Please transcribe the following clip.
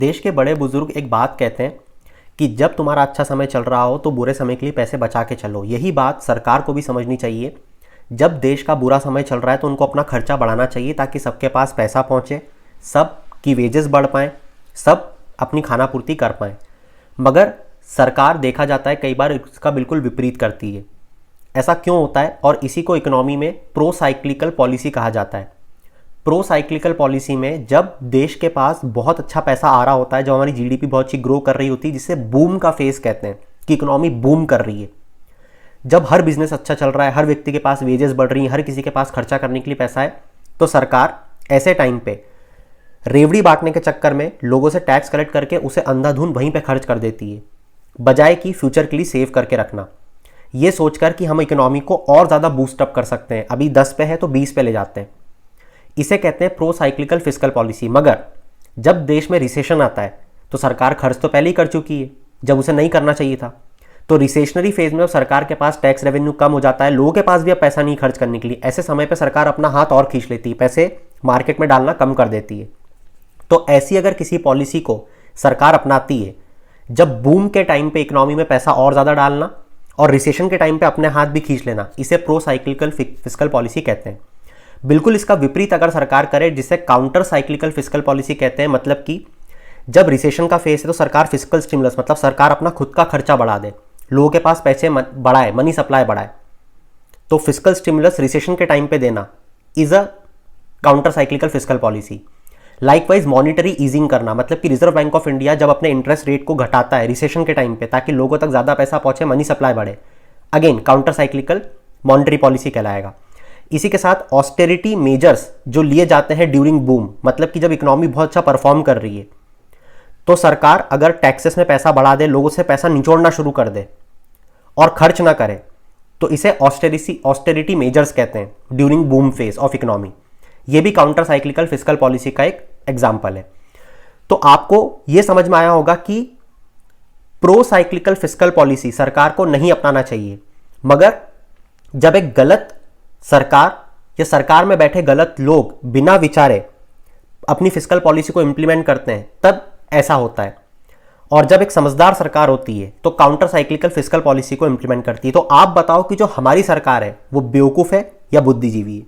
देश के बड़े बुजुर्ग एक बात कहते हैं कि जब तुम्हारा अच्छा समय चल रहा हो तो बुरे समय के लिए पैसे बचा के चलो। यही बात सरकार को भी समझनी चाहिए। जब देश का बुरा समय चल रहा है तो उनको अपना खर्चा बढ़ाना चाहिए ताकि सबके पास पैसा पहुंचे, सब की वेजेस बढ़ पाएँ, सब अपनी खाना पूर्ति कर पाएँ। मगर सरकार देखा जाता है कई बार इसका बिल्कुल विपरीत करती है। ऐसा क्यों होता है? और इसी को इकोनॉमी में प्रो साइक्लिकल पॉलिसी कहा जाता है। प्रो साइक्लिकल पॉलिसी में जब देश के पास बहुत अच्छा पैसा आ रहा होता है, जब हमारी जीडीपी बहुत अच्छी ग्रो कर रही होती है, जिसे बूम का फेज कहते हैं कि इकोनॉमी बूम कर रही है, जब हर बिजनेस अच्छा चल रहा है, हर व्यक्ति के पास वेजेस बढ़ रही हैं, हर किसी के पास खर्चा करने के लिए पैसा है, तो सरकार ऐसे टाइम पे रेवड़ी बांटने के चक्कर में लोगों से टैक्स कलेक्ट करके उसे अंधाधुंध वहीं पे खर्च कर देती है, बजाय कि फ्यूचर के लिए सेव करके रखना। ये सोचकर कि हम इकोनॉमी को और ज़्यादा बूस्टअप कर सकते हैं, अभी 10 पे है तो 20 पे ले जाते हैं। इसे कहते हैं प्रो साइक्लिकल फिस्कल पॉलिसी। मगर जब देश में रिसेशन आता है तो सरकार खर्च तो पहले ही कर चुकी है जब उसे नहीं करना चाहिए था। तो रिसेशनरी फेज में जब सरकार के पास टैक्स रेवेन्यू कम हो जाता है, लोगों के पास भी अब पैसा नहीं खर्च करने के लिए, ऐसे समय पर सरकार अपना हाथ और खींच लेती है, पैसे मार्केट में डालना कम कर देती है। तो ऐसी अगर किसी पॉलिसी को सरकार अपनाती है, जब बूम के टाइम पे इकोनॉमी में पैसा और ज़्यादा डालना और रिसेशन के टाइम पे अपने हाथ भी खींच लेना, इसे प्रो साइक्लिकल फिस्कल पॉलिसी कहते हैं। बिल्कुल इसका विपरीत अगर सरकार करे, जिसे काउंटर साइक्लिकल फिस्कल पॉलिसी कहते हैं, मतलब कि जब रिसेशन का फेस है तो सरकार फिस्कल स्टिमुलस, मतलब सरकार अपना खुद का खर्चा बढ़ा दे, लोगों के पास पैसे बढ़ाए, मनी सप्लाई बढ़ाए, तो फिस्कल स्टिमुलस रिसेशन के टाइम पे देना is a counter cyclical fiscal policy. Likewise monetary easing करना, मतलब कि रिजर्व बैंक ऑफ इंडिया जब अपने इंटरेस्ट रेट को घटाता है रिसेशन के टाइम पे ताकि लोगों तक ज़्यादा पैसा पहुंचे, मनी सप्लाई बढ़े, again counter cyclical monetary policy कहलाएगा। इसी के साथ ऑस्टेरिटी मेजर्स जो लिए जाते हैं ड्यूरिंग बूम, मतलब कि जब इकोनॉमी बहुत अच्छा परफॉर्म कर रही है तो सरकार अगर टैक्सेस में पैसा बढ़ा दे, लोगों से पैसा निचोड़ना शुरू कर दे और खर्च ना करे, तो इसे ऑस्टेरिटी मेजर्स कहते हैं during boom phase of economy. ये भी काउंटर साइक्लिकल फिस्कल पॉलिसी का एक एग्जाम्पल है। तो आपको यह समझ में आया होगा कि प्रो साइक्लिकल फिस्कल पॉलिसी सरकार को नहीं अपनाना चाहिए, मगर जब एक गलत सरकार या सरकार में बैठे गलत लोग बिना विचारे अपनी फिस्कल पॉलिसी को इंप्लीमेंट करते हैं तब ऐसा होता है। और जब एक समझदार सरकार होती है तो काउंटर साइक्लिकल फिस्कल पॉलिसी को इंप्लीमेंट करती है। तो आप बताओ कि जो हमारी सरकार है वो बेवकूफ है या बुद्धिजीवी है?